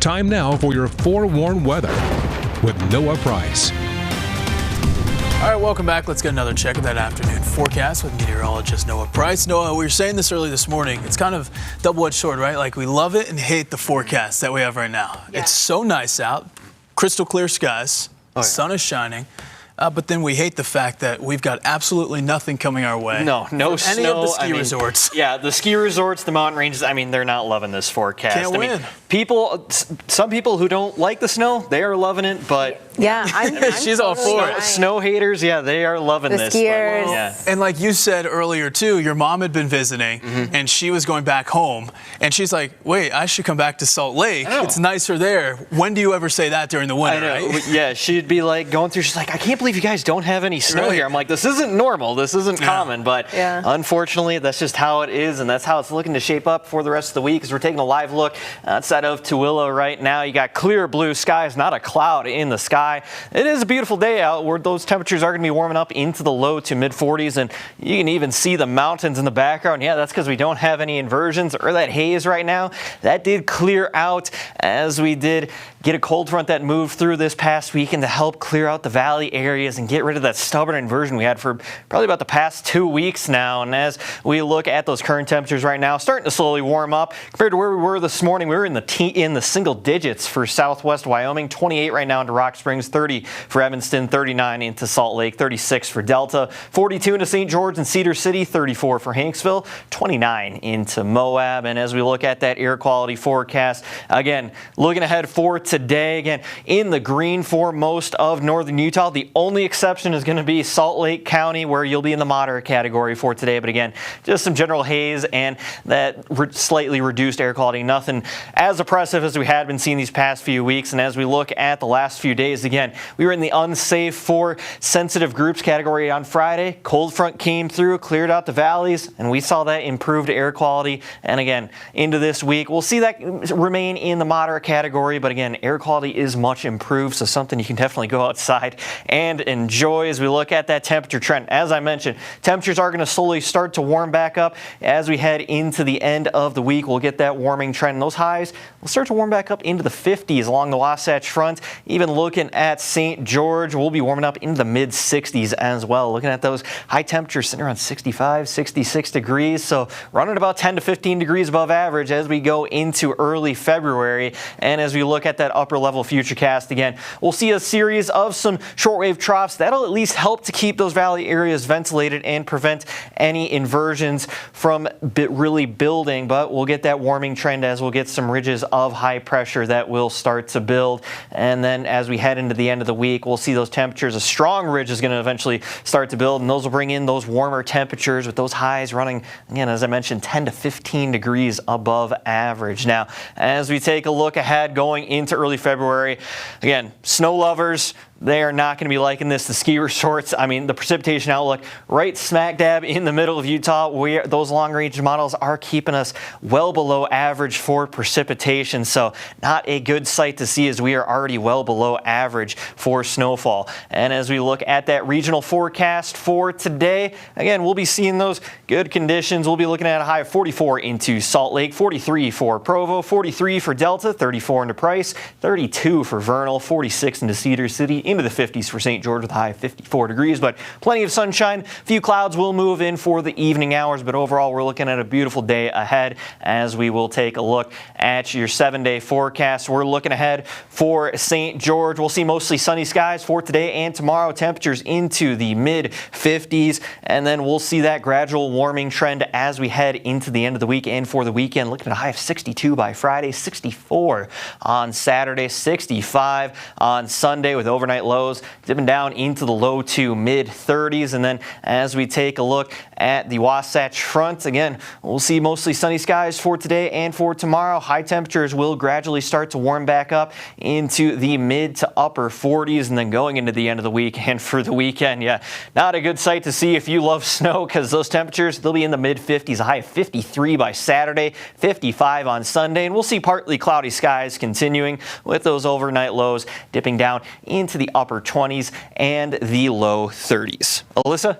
Time now for your forewarned weather with Noah Price. All right, welcome back. Let's get another check of that afternoon forecast with meteorologist Noah Price. Noah, we were saying this early this morning. It's kind of double-edged sword, right? Like, we love it and hate the forecast that we have right now. Yeah. It's so nice out, crystal clear skies, the sun is shining. But then we hate the fact that we've got absolutely nothing coming our way. No snow. Any of the ski resorts. Yeah, the ski resorts, the mountain ranges, they're not loving this forecast. Can't win. Some people who don't like the snow, they are loving it, but... Yeah, I'm she's all for it. Snow haters, yeah, they are loving this. Skiers. But, yeah. And like you said earlier, too, your mom had been visiting, and she was going back home, and she's like, wait, I should come back to Salt Lake. It's nicer there. When do you ever say that during the winter, I know. right? Yeah, she'd be like going through, she's like, I can't believe you guys don't have any snow here. I'm like, this isn't normal. This isn't common. But unfortunately, that's just how it is, and that's how it's looking to shape up for the rest of the week as we're taking a live look outside of Tooele right now. You got clear blue skies, not a cloud in the sky. It is a beautiful day out where those temperatures are going to be warming up into the low to mid 40s, and you can even see the mountains in the background. Yeah, that's because we don't have any inversions or that haze right now. That did clear out as we did get a cold front that moved through this past weekend to help clear out the valley areas and get rid of that stubborn inversion we had for probably about the past 2 weeks now. And as we look at those current temperatures right now, starting to slowly warm up compared to where we were this morning. We were in the single digits for southwest Wyoming, 28 right now into Rock Springs, 30 for Evanston, 39 into Salt Lake, 36 for Delta, 42 into St. George and Cedar City, 34 for Hanksville, 29 into Moab. And as we look at that air quality forecast, again, looking ahead for today, again, in the green for most of northern Utah. The only exception is going to be Salt Lake County, where you'll be in the moderate category for today. But again, just some general haze and that slightly reduced air quality. Nothing as oppressive as we had been seeing these past few weeks. And as we look at the last few days, again, we were in the unsafe for sensitive groups category on Friday. Cold front came through, cleared out the valleys, and we saw that improved air quality. And again, into this week, we'll see that remain in the moderate category. But again, air quality is much improved, so something you can definitely go outside and enjoy as we look at that temperature trend. As I mentioned, temperatures are going to slowly start to warm back up as we head into the end of the week. We'll get that warming trend. Those highs will start to warm back up into the 50s along the Wasatch Front. Even looking at St. George, we'll be warming up into the mid 60s as well. Looking at those high temperatures sitting around 65, 66 degrees. So running about 10 to 15 degrees above average as we go into early February. And as we look at that upper level futurecast again, we'll see a series of some shortwave troughs that'll at least help to keep those valley areas ventilated and prevent any inversions from really building. But we'll get that warming trend as we'll get some ridges of high pressure that will start to build. And then as we head into the end of the week, we'll see those temperatures. A strong ridge is going to eventually start to build, and those will bring in those warmer temperatures with those highs running, again, as I mentioned, 10 to 15 degrees above average. Now, as we take a look ahead going into early February, again, snow lovers, they are not going to be liking this. The ski resorts, the precipitation outlook right smack dab in the middle of Utah, where those long-range models are keeping us well below average for precipitation. So not a good sight to see as we are already well below average for snowfall. And as we look at that regional forecast for today, again, we'll be seeing those good conditions. We'll be looking at a high of 44 into Salt Lake, 43 for Provo, 43 for Delta, 34 into Price, 32 for Vernal, 46 into Cedar City, into the 50s for St. George with a high of 54 degrees, but plenty of sunshine. A few clouds will move in for the evening hours, but overall we're looking at a beautiful day ahead as we will take a look at your 7-day forecast. We're looking ahead for St. George. We'll see mostly sunny skies for today and tomorrow. Temperatures into the mid 50s, and then we'll see that gradual warming trend as we head into the end of the week and for the weekend. Looking at a high of 62 by Friday, 64 on Saturday, 65 on Sunday with overnight lows dipping down into the low to mid 30s. And then as we take a look at the Wasatch Front, again, we'll see mostly sunny skies for today and for tomorrow. High temperatures will gradually start to warm back up into the mid to upper 40s, and then going into the end of the week and for the weekend, not a good sight to see if you love snow, because those temperatures, they'll be in the mid 50s, a high of 53 by Saturday, 55 on Sunday, and we'll see partly cloudy skies continuing with those overnight lows dipping down into the upper 20s and the low 30s. Alyssa?